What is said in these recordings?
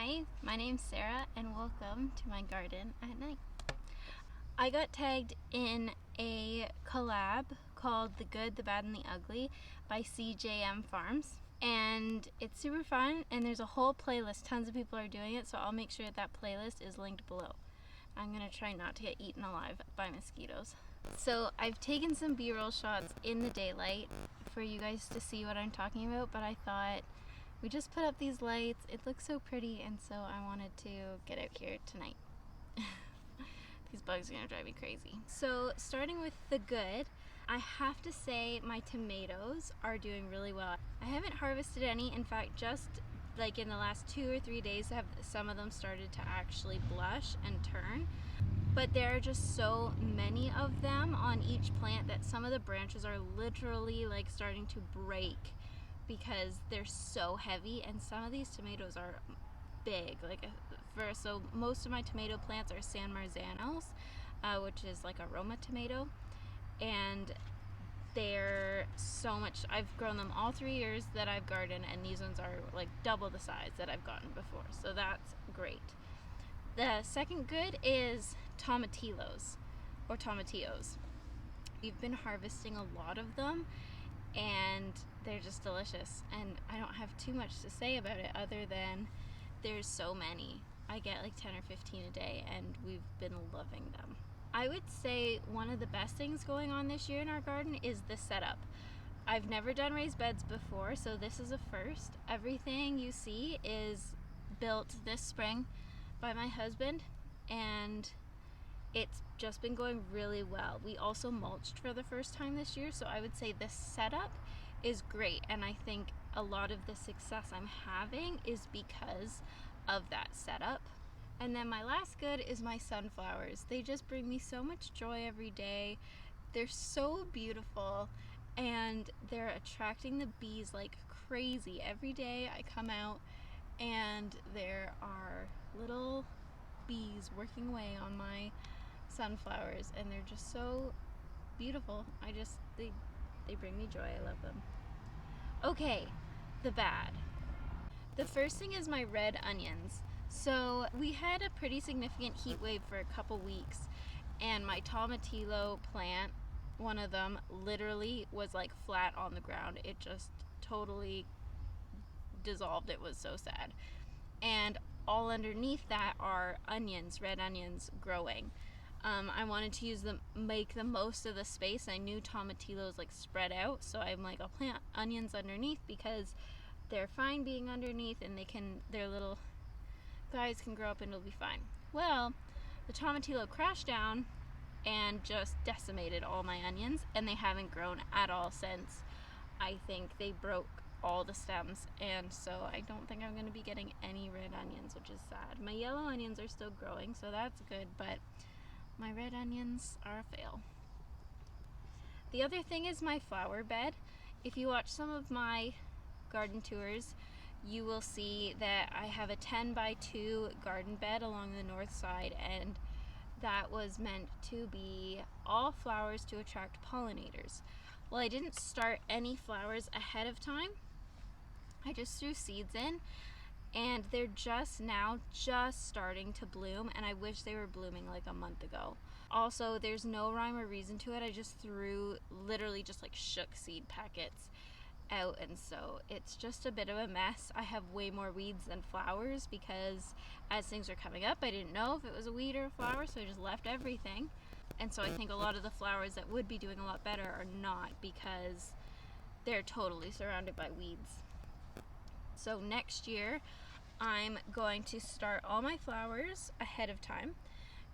Hi, my name's Sarah and welcome to my garden at night. I got tagged in a collab called The Good, the Bad, and the Ugly by CJM Farms. And it's super fun and there's a whole playlist. Tons of people are doing it, so I'll make sure that playlist is linked below. I'm gonna try not to get eaten alive by mosquitoes. So I've taken some B-roll shots in the daylight for you guys to see what I'm talking about, but I thought we just put up these lights. It looks so pretty, and so I wanted to get out here tonight. These bugs are gonna drive me crazy. So starting with the good, I have to say my tomatoes are doing really well. I haven't harvested any. In fact, just like in the last 2 or 3 days, have some of them started to actually blush and turn. But there are just so many of them on each plant that some of the branches are literally like starting to break because they're so heavy, and some of these tomatoes are big. So most of my tomato plants are San Marzanos, which is like a Roma tomato, and they're so much. I've grown them all 3 years that I've gardened, and these ones are like double the size that I've gotten before, so that's great. The second good is tomatillos or tomatillos. We've been harvesting a lot of them and they're just delicious, and I don't have too much to say about it other than there's so many. I get like 10 or 15 a day and we've been loving them. I would say one of the best things going on this year in our garden is the setup. I've never done raised beds before, so this is a first. Everything you see is built this spring by my husband, and it's just been going really well. We also mulched for the first time this year, so I would say this setup is great, and I think a lot of the success I'm having is because of that setup. And then my last good is my sunflowers. They just bring me so much joy every day. They're so beautiful and they're attracting the bees like crazy. Every day I come out and there are little bees working away on my sunflowers, and they're just so beautiful. They bring me joy. I love them. Okay, the bad. The first thing is my red onions. So we had a pretty significant heat wave for a couple weeks, and my tomatillo plant, one of them, literally was like flat on the ground. It just totally dissolved. It was so sad. And all underneath that are onions, red onions growing. I wanted to make the most of the space. I knew tomatillos like spread out, so I'm like, I'll plant onions underneath because they're fine being underneath, and their little guys can grow up and it'll be fine. Well, the tomatillo crashed down and just decimated all my onions, and they haven't grown at all since. I think they broke all the stems, and so I don't think I'm going to be getting any red onions, which is sad. My yellow onions are still growing, so that's good, but my red onions are a fail. The other thing is my flower bed. If you watch some of my garden tours, you will see that I have a 10 by 2 garden bed along the north side, and that was meant to be all flowers to attract pollinators. Well, I didn't start any flowers ahead of time. I just threw seeds in, and they're just starting to bloom, and I wish they were blooming like a month ago. Also, there's no rhyme or reason to it. I just literally just like shook seed packets out, and so it's just a bit of a mess. I have way more weeds than flowers because as things are coming up, I didn't know if it was a weed or a flower, so I just left everything. And so I think a lot of the flowers that would be doing a lot better are not, because they're totally surrounded by weeds. So next year I'm going to start all my flowers ahead of time,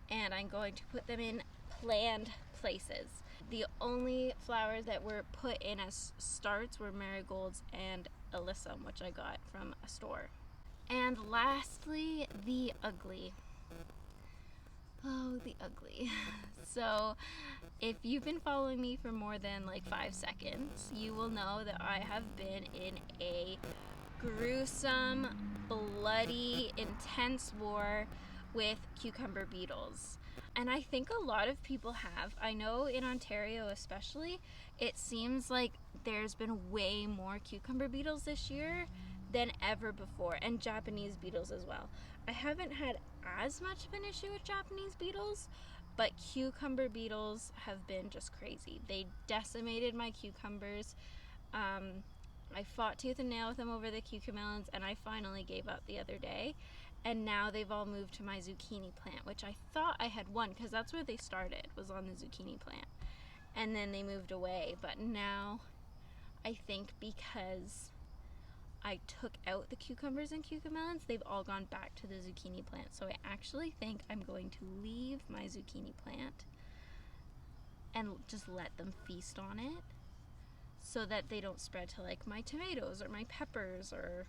and I'm going to put them in planned places. The only flowers that were put in as starts were marigolds and alyssum, which I got from a store. And lastly, the ugly. Oh, the ugly. So if you've been following me for more than like 5 seconds, you will know that I have been in a gruesome, bloody, intense war with cucumber beetles. And I think a lot of people have. I know in Ontario especially, it seems like there's been way more cucumber beetles this year than ever before, and Japanese beetles as well. I haven't had as much of an issue with Japanese beetles, but cucumber beetles have been just crazy. They decimated my cucumbers. I fought tooth and nail with them over the cucamelons, and I finally gave up the other day. And now they've all moved to my zucchini plant, which I thought I had won, because that's where they started, was on the zucchini plant. And then they moved away. But now I think because I took out the cucumbers and cucamelons, they've all gone back to the zucchini plant. So I actually think I'm going to leave my zucchini plant and just let them feast on it, so that they don't spread to like my tomatoes or my peppers or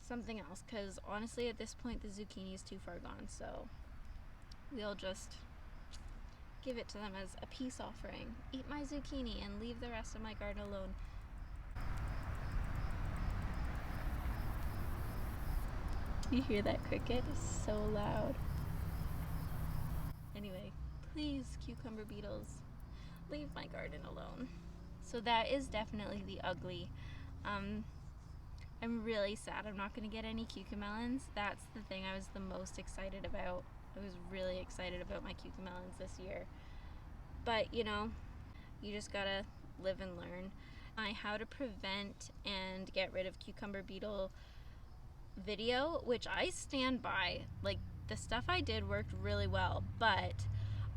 something else, because honestly at this point the zucchini is too far gone. So we'll just give it to them as a peace offering. Eat my zucchini and leave the rest of my garden alone. You hear that cricket? It's so loud. Anyway, please, cucumber beetles, leave my garden alone. So that is definitely the ugly. I'm really sad I'm not going to get any cucamelons. That's the thing I was the most excited about. I was really excited about my cucamelons this year. But, you know, you just gotta live and learn. How to prevent and get rid of cucumber beetle video, which I stand by. Like, the stuff I did worked really well, but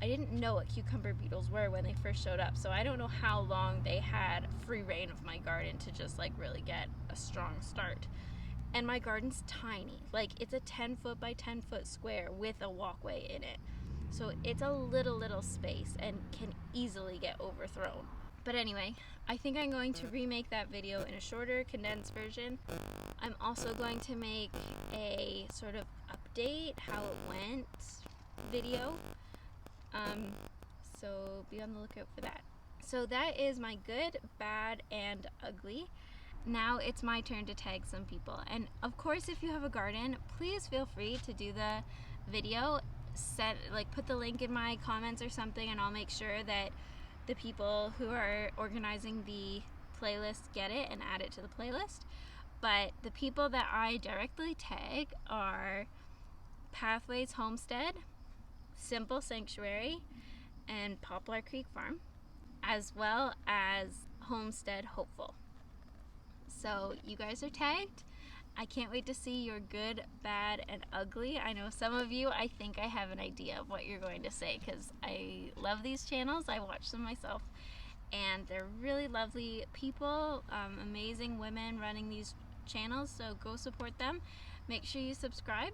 I didn't know what cucumber beetles were when they first showed up, so I don't know how long they had free reign of my garden to just like really get a strong start. And my garden's tiny. Like, it's a 10-foot by 10-foot square with a walkway in it. So it's a little space and can easily get overthrown. But anyway, I think I'm going to remake that video in a shorter, condensed version. I'm also going to make a sort of update how it went video. So be on the lookout for that. So that is my good, bad, and ugly. Now it's my turn to tag some people. And of course, if you have a garden, please feel free to do the video. Put the link in my comments or something, and I'll make sure that the people who are organizing the playlist get it and add it to the playlist. But the people that I directly tag are Pathways Homestead, Simple Sanctuary, and Poplar Creek Farm, as well as Homestead Hopeful. So you guys are tagged. I can't wait to see your good, bad, and ugly. I know some of you, I think I have an idea of what you're going to say, because I love these channels. I watch them myself, and they're really lovely people, amazing women running these channels, so go support them. Make sure you subscribe.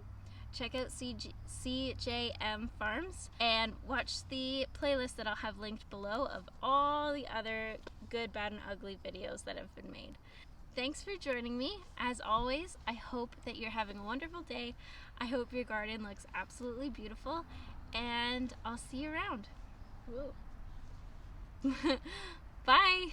Check out CJM Farms and watch the playlist that I'll have linked below of all the other good, bad, and ugly videos that have been made. Thanks for joining me. As always, I hope that you're having a wonderful day. I hope your garden looks absolutely beautiful, and I'll see you around. Bye!